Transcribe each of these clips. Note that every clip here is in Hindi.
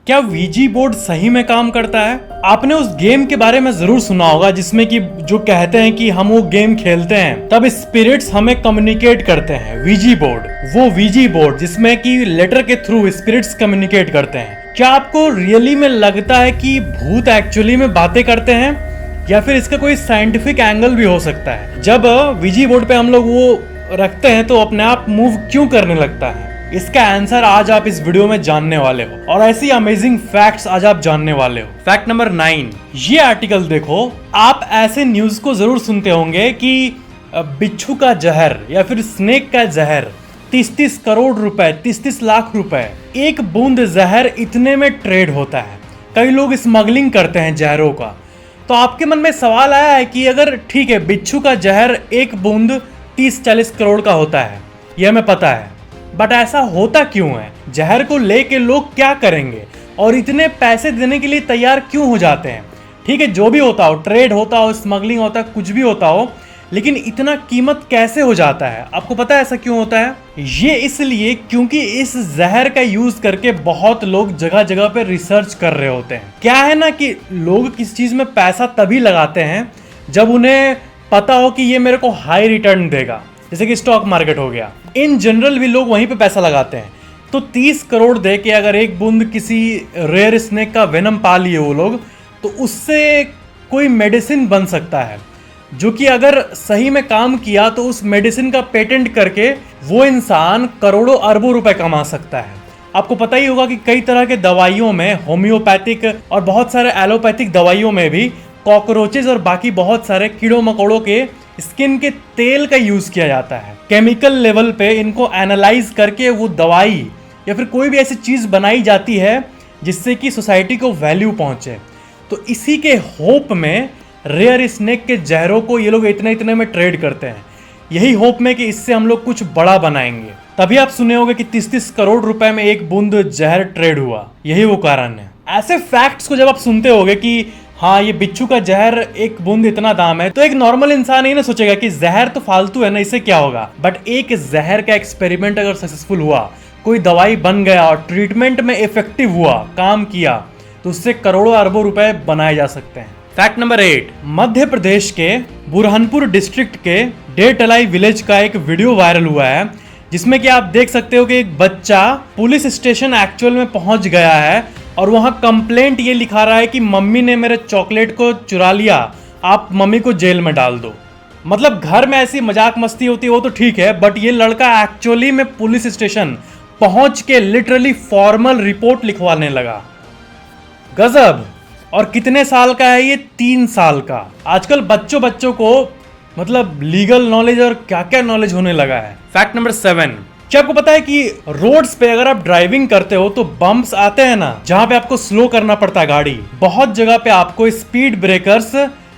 क्या वीजी बोर्ड सही में काम करता है? आपने उस गेम के बारे में जरूर सुना होगा जिसमें कि जो कहते हैं कि हम वो गेम खेलते हैं तब स्पिरिट्स हमें कम्युनिकेट करते हैं। वीजी बोर्ड, वो वीजी बोर्ड जिसमें कि लेटर के थ्रू स्पिरिट्स कम्युनिकेट करते हैं। क्या आपको रियली में लगता है कि भूत एक्चुअली में बातें करते हैं या फिर इसका कोई साइंटिफिक एंगल भी हो सकता है? जब वीजी बोर्ड पे हम लोग वो रखते हैं तो अपने आप मूव क्यों करने लगता है? इसका आंसर आज आप इस वीडियो में जानने वाले हो और ऐसी अमेजिंग फैक्ट्स आज आप जानने वाले हो। फैक्ट नंबर 9, ये आर्टिकल देखो। आप ऐसे न्यूज को जरूर सुनते होंगे कि बिच्छू का जहर या फिर स्नेक का जहर 30-30 करोड़ रुपए, 30-30 लाख रुपए, एक बूंद जहर इतने में ट्रेड होता है। कई लोग स्मगलिंग करते हैं जहरों का। तो आपके मन में सवाल आया है कि अगर ठीक है बिच्छू का जहर एक बूंद 30-40 करोड़ का होता है, यह हमें पता है, बट ऐसा होता क्यों है? जहर को लेके लोग क्या करेंगे और इतने पैसे देने के लिए तैयार क्यों हो जाते हैं? ठीक है, जो भी होता हो, ट्रेड होता हो, स्मगलिंग होता है, कुछ भी होता हो, लेकिन इतना कीमत कैसे हो जाता है? आपको पता है ऐसा क्यों होता है? ये इसलिए क्योंकि इस जहर का यूज करके बहुत लोग जगह जगह पे रिसर्च कर रहे होते हैं। क्या है ना कि लोग किस चीज में पैसा तभी लगाते हैं जब उन्हें पता हो कि ये मेरे को हाई रिटर्न देगा, जैसे कि स्टॉक मार्केट हो गया। इन जनरल भी लोग वहीं पे पैसा लगाते हैं। तो 30 करोड़ दे के अगर एक बूंद किसी रेयर स्नेक का वेनम पा लिए वो लोग, तो उससे कोई मेडिसिन बन सकता है जो कि अगर सही में काम किया तो उस मेडिसिन का पेटेंट करके वो इंसान करोड़ों अरबों रुपए कमा सकता है। आपको पता ही होगा कि कई तरह के दवाइयों में, होम्योपैथिक और बहुत सारे एलोपैथिक दवाइयों में भी कॉकरोचेज और बाकी बहुत सारे कीड़ों मकोड़ों के स्किन के तेल का यूज किया जाता है। केमिकल लेवल पे इनको एनालाइज करके वो दवाई या फिर कोई भी ऐसी चीज बनाई जाती है जिससे कि सोसाइटी को वैल्यू पहुंचे। तो इसी के होप में रेयर स्नेक के जहरों को ये लोग इतने इतने में ट्रेड करते हैं, यही होप में कि इससे हम लोग कुछ बड़ा बनाएंगे। तभी आप सुने होंगे कि 30-30 करोड़ रुपए में एक बूंद जहर ट्रेड हुआ, यही वो कारण है। ऐसे फैक्ट्स को जब आप सुनते होगे कि हाँ ये बिच्छू का जहर एक बूंद इतना दाम है, तो एक नॉर्मल इंसान ही ना सोचेगा कि जहर तो फालतू है ना, इससे क्या होगा। बट एक जहर का एक्सपेरिमेंट अगर सक्सेसफुल हुआ, कोई दवाई बन गया और ट्रीटमेंट में इफेक्टिव हुआ, काम किया, तो उससे करोड़ों अरबों रुपए बनाए जा सकते हैं। फैक्ट नंबर 8, मध्य प्रदेश के बुरहानपुर डिस्ट्रिक्ट के डेटलाई विलेज का एक वीडियो वायरल हुआ है जिसमें कि आप देख सकते हो कि एक बच्चा पुलिस स्टेशन एक्चुअल में पहुंच गया है और वहां कंप्लेंट ये लिखा रहा है कि मम्मी ने मेरे चॉकलेट को चुरा लिया, आप मम्मी को जेल में डाल दो। मतलब घर में ऐसी मजाक मस्ती होती है वो तो ठीक है, बट ये लड़का एक्चुअली में पुलिस स्टेशन पहुंच के लिटरली फॉर्मल रिपोर्ट लिखवाने लगा। गजब। और कितने साल का है ये? 3 साल का। आजकल बच्चों को मतलब लीगल नॉलेज और क्या क्या नॉलेज होने लगा है। फैक्ट नंबर 7, क्या आपको पता है कि रोड्स पे अगर आप ड्राइविंग करते हो तो बम्प्स आते हैं ना, जहां पे आपको स्लो करना पड़ता है गाड़ी, बहुत जगह पे आपको स्पीड ब्रेकर्स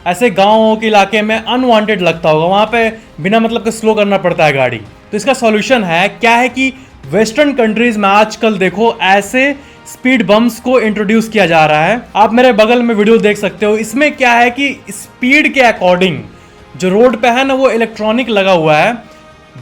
ऐसे गांवों के इलाके में अनवांटेड लगता होगा, वहां पे बिना मतलब के स्लो करना पड़ता है गाड़ी। तो इसका सॉल्यूशन है क्या है कि वेस्टर्न कंट्रीज में आजकल देखो ऐसे स्पीड बम्प्स को इंट्रोड्यूस किया जा रहा है। आप मेरे बगल में वीडियो देख सकते हो। इसमें क्या है कि स्पीड के अकॉर्डिंग जो रोड पे है ना, वो इलेक्ट्रॉनिक लगा हुआ है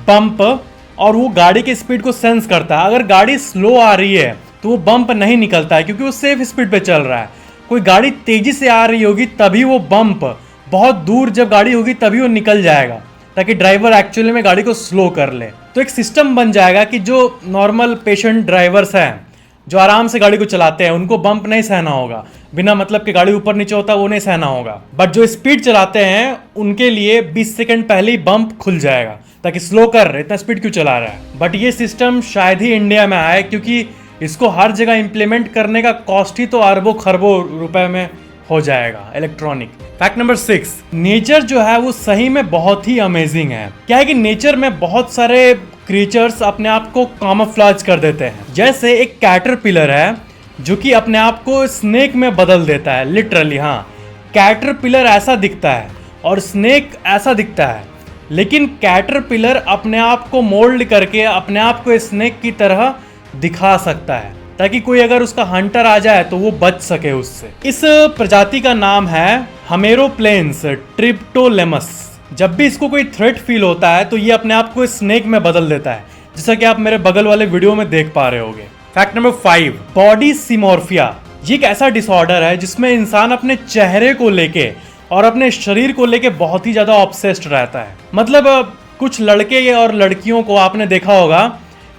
बम्प, और वो गाड़ी के स्पीड को सेंस करता है। अगर गाड़ी स्लो आ रही है तो वो बम्प नहीं निकलता है क्योंकि वो सेफ स्पीड पे चल रहा है। कोई गाड़ी तेजी से आ रही होगी तभी वो बम्प, बहुत दूर जब गाड़ी होगी तभी वो निकल जाएगा, ताकि ड्राइवर एक्चुअली में गाड़ी को स्लो कर ले। तो एक सिस्टम बन जाएगा कि जो नॉर्मल पेशेंट ड्राइवर्स हैं जो आराम से गाड़ी को चलाते हैं उनको बम्प नहीं सहना होगा, बिना मतलब कि गाड़ी ऊपर नीचे होता है वो नहीं सहना होगा। बट जो स्पीड चलाते हैं उनके लिए 20 सेकंड पहले ही बम्प खुल जाएगा, ताकि स्लो कर, इतना स्पीड क्यों चला रहा है। बट ये सिस्टम शायद ही इंडिया में आए क्योंकि इसको हर जगह इंप्लीमेंट करने का कॉस्ट ही तो अरबों खरबों रुपए में हो जाएगा इलेक्ट्रॉनिक। फैक्ट नंबर 6, नेचर जो है वो सही में बहुत ही अमेजिंग है। क्या है कि नेचर में बहुत सारे क्रीचर्स अपने आप को कामोफ्लेज कर देते हैं। जैसे एक कैटरपिलर है जो कि अपने आप को स्नेक में बदल देता है, लिटरली। हाँ, कैटरपिलर ऐसा दिखता है और स्नेक ऐसा दिखता है, लेकिन कैटरपिलर अपने आप को मोल्ड करके अपने आप को स्नेक की तरह दिखा सकता है, ताकि कोई अगर उसका हंटर आ जाए तो वो बच सके उससे। इस प्रजाति का नाम है हेमेरोप्लेन्स ट्रिप्टोलेमस। जब भी इसको कोई थ्रेट फील होता है तो ये अपने आप को स्नेक में बदल देता है, जैसा कि आप मेरे बगल वाले वीडियो में देख पा रहे होगे। फैक्ट नंबर 5, बॉडी सिमोर्फिया। ये एक ऐसा डिसऑर्डर है जिसमें इंसान अपने चेहरे को लेके और अपने शरीर को लेके बहुत ही ज्यादा ऑब्सेस्ड रहता है। मतलब कुछ लड़के और लड़कियों को आपने देखा होगा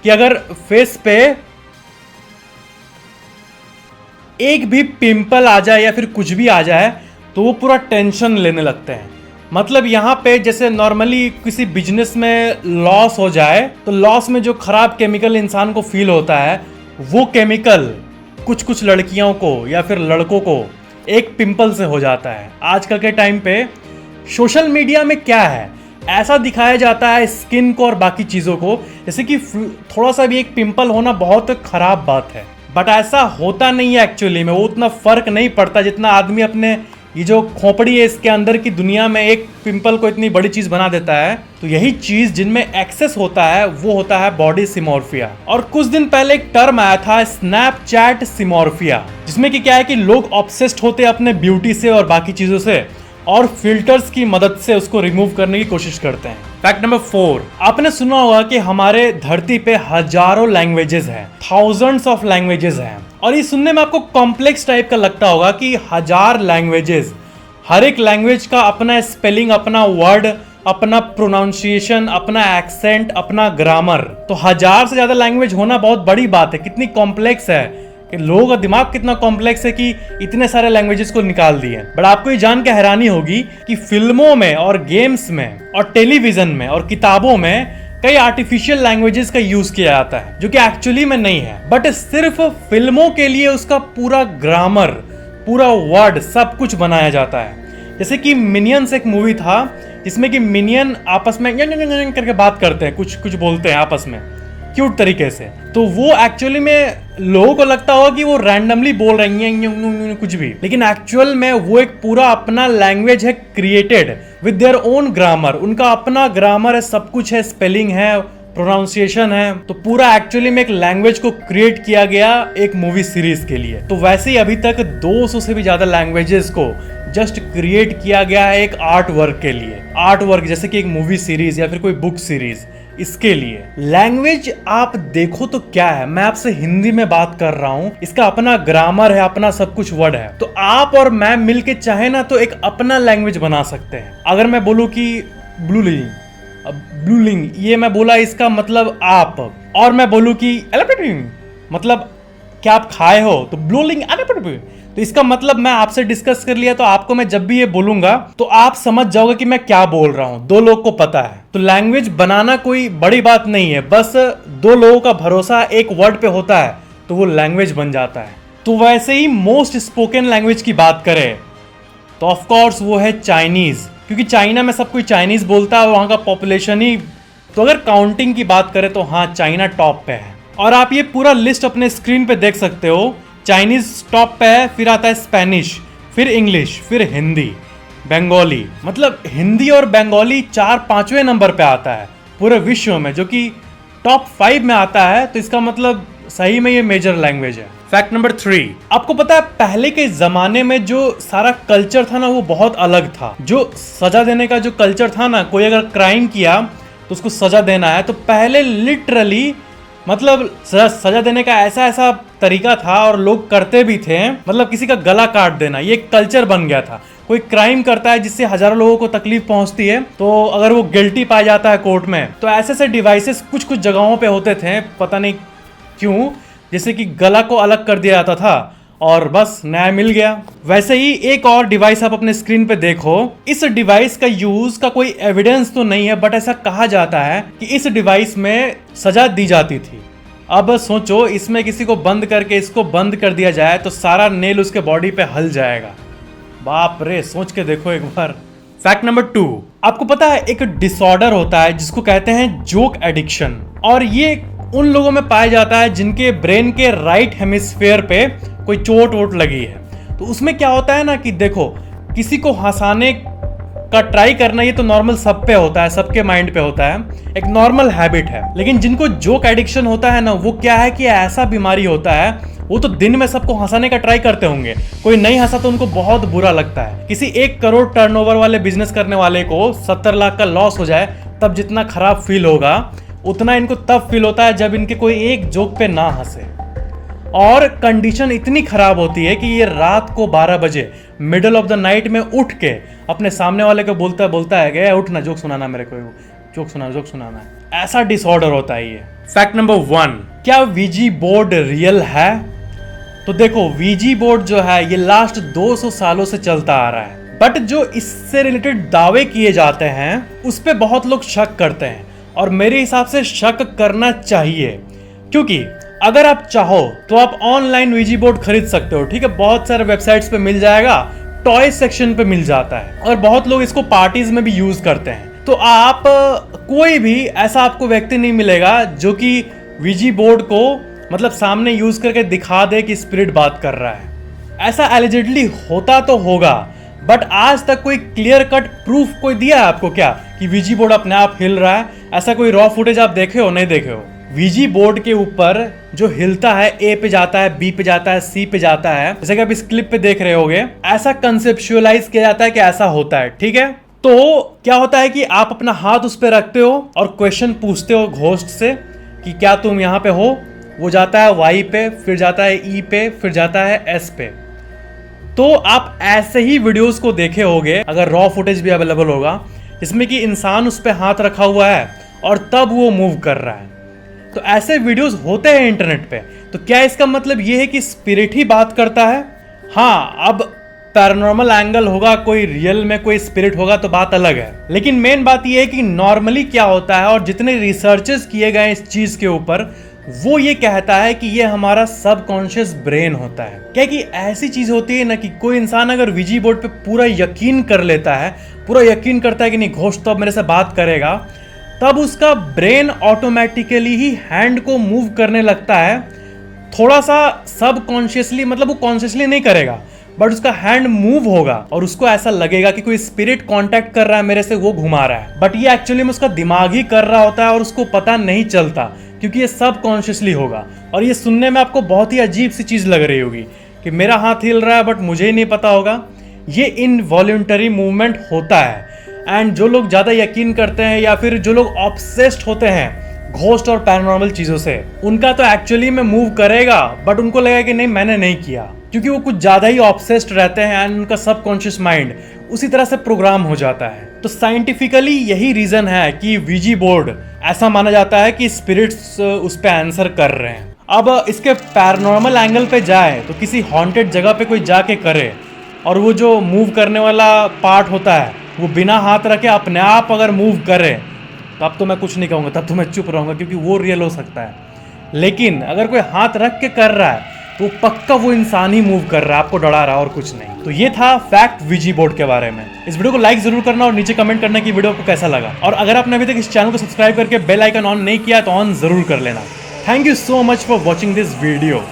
कि अगर फेस पे एक भी पिंपल आ जाए या फिर कुछ भी आ जाए तो वो पूरा टेंशन लेने लगते हैं। मतलब यहाँ पे जैसे नॉर्मली किसी बिजनेस में लॉस हो जाए तो लॉस में जो खराब केमिकल इंसान को फील होता है वो केमिकल कुछ लड़कियों को या फिर लड़कों को एक पिंपल से हो जाता है। आजकल के टाइम पे सोशल मीडिया में क्या है, ऐसा दिखाया जाता है स्किन को और बाकी चीज़ों को जैसे कि थोड़ा सा भी एक पिंपल होना बहुत खराब बात है, बट ऐसा होता नहीं है एक्चुअली में। वो उतना फर्क नहीं पड़ता जितना आदमी अपने ये जो खोपड़ी है इसके अंदर की दुनिया में एक पिंपल को इतनी बड़ी चीज बना देता है। तो यही चीज जिनमें एक्सेस होता है वो होता है बॉडी सिमोर्फिया। और कुछ दिन पहले एक टर्म आया था स्नैपचैट सिमोर्फिया, जिसमें कि क्या है कि लोग ऑब्सेस्ड होते हैं अपने ब्यूटी से और बाकी चीजों से और फिल्टर्स की मदद से उसको रिमूव करने की कोशिश करते हैं। फैक्ट नंबर 4, आपने सुना होगा कि हमारे धरती पे हजारों लैंग्वेजेस हैं, थाउजेंड्स ऑफ लैंग्वेजेस हैं। और ये सुनने में आपको कॉम्प्लेक्स टाइप का लगता होगा कि 1000 लैंग्वेजेस, हर एक लैंग्वेज का अपना स्पेलिंग, अपना वर्ड, अपना प्रोनाउंसिएशन, अपना एक्सेंट, अपना ग्रामर। तो 1000 से ज्यादा लैंग्वेज होना बहुत बड़ी बात है। कितनी कॉम्प्लेक्स है कि लोगों का दिमाग कितना कॉम्प्लेक्स है कि इतने सारे लैंग्वेजेस को निकाल दिए। बट आपको ये जान के हैरानी होगी कि फिल्मों में और गेम्स में और टेलीविजन में और किताबों में कई आर्टिफिशियल लैंग्वेजेस का यूज किया जाता है जो कि एक्चुअली में नहीं है, बट सिर्फ फिल्मों के लिए उसका पूरा ग्रामर, पूरा वर्ड, सब कुछ बनाया जाता है। जैसे कि मिनियंस एक मूवी था जिसमें कि मिनियन आपस में करके बात करते हैं, कुछ कुछ बोलते हैं आपस में क्यूट तरीके से। तो वो एक्चुअली में लोगों को लगता होगा कि वो रैंडमली बोल रही हैं कुछ भी, लेकिन एक्चुअल में वो एक पूरा अपना लैंग्वेज है created with their own grammar. उनका अपना ग्रामर है, सब कुछ है, स्पेलिंग है, प्रोनाउंसिएशन है। तो पूरा एक्चुअली में एक लैंग्वेज को क्रिएट किया गया एक मूवी सीरीज के लिए। तो वैसे ही अभी तक 200 से भी ज्यादा लैंग्वेजेस को जस्ट क्रिएट किया गया है एक आर्ट वर्क के लिए। आर्ट वर्क जैसे कि एक मूवी सीरीज या फिर कोई बुक सीरीज, इसके लिए लैंग्वेज आप देखो तो क्या है। मैं आपसे हिंदी में बात कर रहा हूं, इसका अपना ग्रामर है, अपना सब कुछ वर्ड है। तो आप और मैं मिलके चाहे ना तो एक अपना लैंग्वेज बना सकते हैं। अगर मैं बोलूं कि ब्लूलिंग, ये मैं बोला इसका मतलब आप, और मैं बोलूं कि मतलब क्या आप खाए हो, तो ब्लूलिंग, तो इसका मतलब मैं आपसे डिस्कस कर लिया। तो आपको मैं जब भी ये बोलूंगा तो आप समझ जाओगे कि मैं क्या बोल रहा हूं। 2 लोग को पता है। तो लैंग्वेज बनाना कोई बड़ी बात नहीं है, बस 2 लोगों का भरोसा एक वर्ड पे होता है तो वो लैंग्वेज बन जाता है। तो वैसे ही मोस्ट स्पोकन लैंग्वेज की बात करें तो ऑफ कोर्स वो है चाइनीज, क्योंकि चाइना में सब कोई चाइनीज बोलता है और वहां का पॉपुलेशन ही। तो अगर काउंटिंग की बात करें तो हाँ, चाइना टॉप पे है। और आप ये पूरा लिस्ट अपने स्क्रीन पे देख सकते हो। चाइनीज टॉप पे है, फिर आता है स्पेनिश, फिर इंग्लिश, फिर हिंदी, बंगाली। मतलब हिंदी और बंगाली 4-5वें नंबर पे आता है पूरे विश्व में, जो कि टॉप 5 में आता है। तो इसका मतलब सही में ये मेजर लैंग्वेज है। फैक्ट नंबर 3, आपको पता है पहले के जमाने में जो सारा कल्चर था ना वो बहुत अलग था। जो सजा देने का जो कल्चर था ना, कोई अगर क्राइम किया तो उसको सजा देना है, तो पहले लिटरली मतलब सजा देने का ऐसा तरीका था और लोग करते भी थे। मतलब किसी का गला काट देना ये एक कल्चर बन गया था। कोई क्राइम करता है जिससे हजारों लोगों को तकलीफ पहुंचती है, तो अगर वो गिल्टी पाया जाता है कोर्ट में, तो ऐसे डिवाइसेस कुछ जगहों पे होते थे, पता नहीं क्यों, जैसे कि गला को अलग कर दिया जाता था और बस न्याय मिल गया। वैसे ही एक और डिवाइस आप अपने स्क्रीन पे देखो। इस डिवाइस का यूज का कोई एविडेंस तो नहीं है, बट ऐसा कहा जाता है कि इस डिवाइस में सजा दी जाती थी। अब सोचो, इसमें किसी को बंद करके इसको बंद कर दिया जाए तो सारा नेल उसके बॉडी पे हल जाएगा। बाप रे, सोच के देखो एक बार। फैक्ट नंबर 2, आपको पता है एक डिसऑर्डर होता है जिसको कहते हैं जोक एडिक्शन, और ये उन लोगों में पाया जाता है जिनके ब्रेन के राइट हेमिस्फेयर पे कोई चोट वोट लगी है। तो उसमें क्या होता है ना कि देखो, किसी को हंसाने का ट्राई करना ये तो नॉर्मल सब पे होता है, सबके माइंड पे होता है, एक नॉर्मल हैबिट है। लेकिन जिनको जोक एडिक्शन होता है ना, वो क्या है कि ऐसा बीमारी होता है, वो तो दिन में सबको हंसाने का ट्राई करते होंगे, कोई नहीं हंसा तो उनको बहुत बुरा लगता है। किसी 1 करोड़ टर्नओवर वाले बिजनेस करने वाले को 70 लाख का लॉस हो जाए तब जितना खराब फील होगा, उतना इनको तब फील होता है जब इनके कोई एक जोक पे ना हंसे। और कंडीशन इतनी खराब होती है कि ये रात को 12 बजे मिडल ऑफ द नाइट में उठ के अपने सामने वाले को बोलता है गया उठना जोक सुनाना मेरे को, जोक सुनाना है। ऐसा डिसऑर्डर होता है ये। फैक्ट नंबर 1, क्या वीजी बोर्ड रियल है? तो देखो, वीजी बोर्ड जो है ये लास्ट 200 सालों से चलता आ रहा है, बट जो इससे रिलेटेड दावे किए जाते हैं उस पे बहुत लोग शक करते हैं, और मेरे हिसाब से शक करना चाहिए, क्योंकि अगर आप चाहो तो आप ऑनलाइन वीजी बोर्ड खरीद सकते हो, ठीक है, बहुत सारे वेबसाइट्स पे मिल जाएगा, टॉय सेक्शन पे मिल जाता है, और बहुत लोग इसको पार्टीज में भी यूज करते हैं। तो आप कोई भी ऐसा आपको व्यक्ति नहीं मिलेगा जो कि वीजी बोर्ड को मतलब सामने यूज करके दिखा दे कि स्पिरिट बात कर रहा है। ऐसा एलिजिडली होता तो होगा, बट आज तक कोई क्लियर कट प्रूफ कोई दिया है आपको क्या कि वीजी बोर्ड अपने आप हिल रहा है? ऐसा कोई रॉ फुटेज आप देखे हो? नहीं देखे हो। वीजी बोर्ड के ऊपर जो हिलता है, ए पे जाता है, बी पे जाता है, सी पे जाता है, जैसे कि आप इस क्लिप पे देख रहे होगे, ऐसा कंसेप्चुअलाइज किया जाता है कि ऐसा होता है, ठीक है। तो क्या होता है कि आप अपना हाथ उस पे रखते हो और क्वेश्चन पूछते हो घोस्ट से कि क्या तुम यहाँ पे हो? वो जाता है वाई पे, फिर जाता है ई पे, फिर जाता है एस पे। तो आप ऐसे ही वीडियोस को देखे होंगे, अगर रॉ फुटेज भी अवेलेबल होगा, इसमें कि इंसान उस पे हाथ रखा हुआ है और तब वो मूव कर रहा है। तो ऐसे वीडियोस होते हैं इंटरनेट पे। तो क्या इसका मतलब ये है कि स्पिरिट ही बात करता है? हाँ, अब पैरानॉर्मल एंगल होगा, कोई रियल में कोई स्पिरिट होगा तो बात अलग है, लेकिन मेन बात यह है कि नॉर्मली क्या होता है और जितने रिसर्चेस किए गए इस चीज के ऊपर, वो ये कहता है कि ये हमारा सबकॉन्शियस ब्रेन होता है। क्या कि ऐसी चीज होती है ना कि कोई इंसान अगर वीजी बोर्ड पे पूरा यकीन कर लेता है, पूरा यकीन करता है कि नहीं घोस्ट तो अब मेरे से बात करेगा, तब उसका ब्रेन ऑटोमेटिकली ही हैंड को मूव करने लगता है, थोड़ा सा सबकॉन्शियसली, मतलब वो कॉन्शियसली नहीं करेगा, बट उसका हैंड मूव होगा और उसको ऐसा लगेगा कि कोई स्पिरिट कांटेक्ट कर रहा है मेरे से, वो घुमा रहा है। बट ये एक्चुअली में उसका दिमाग ही कर रहा होता है और उसको पता नहीं चलता, क्योंकि ये सब कॉन्शियसली होगा। और ये सुनने में आपको बहुत ही अजीब सी चीज लग रही होगी कि मेरा हाथ हिल रहा है बट मुझे ही नहीं पता होगा। ये इनवॉल्यूंटरी मूवमेंट होता है। एंड जो लोग ज्यादा यकीन करते हैं या फिर जो लोग ऑब्सेस्ड होते हैं घोस्ट और पैरानॉर्मल चीजों से, उनका तो एक्चुअली में मूव करेगा, बट उनको लगेगा कि नहीं मैंने नहीं किया, क्योंकि वो कुछ ज्यादा ही ऑब्सेस्ड रहते हैं एंड उनका सबकॉन्शियस माइंड उसी तरह से प्रोग्राम हो जाता है। तो साइंटिफिकली यही रीजन है कि वीजी बोर्ड ऐसा माना जाता है कि स्पिरिट्स उस पे आंसर कर रहे हैं। अब इसके पैरानॉर्मल एंगल पे जाए तो किसी हॉन्टेड जगह पे कोई जाके करे और वो जो मूव करने वाला पार्ट होता है वो बिना हाथ रखे अपने आप अगर मूव करे, तब तो मैं कुछ नहीं कहूँगा, तब तो मैं चुप रहूँगा, क्योंकि वो रियल हो सकता है। लेकिन अगर कोई हाथ रख के कर रहा है तो पक्का वो इंसान ही मूव कर रहा है, आपको डरा रहा है और कुछ नहीं। तो ये था फैक्ट वीजी बोर्ड के बारे में। इस वीडियो को लाइक जरूर करना और नीचे कमेंट करना कि वीडियो आपको कैसा लगा। और अगर आपने अभी तक इस चैनल को सब्सक्राइब करके बेल आइकन ऑन नहीं किया तो ऑन जरूर कर लेना। Thank you so much for watching this video.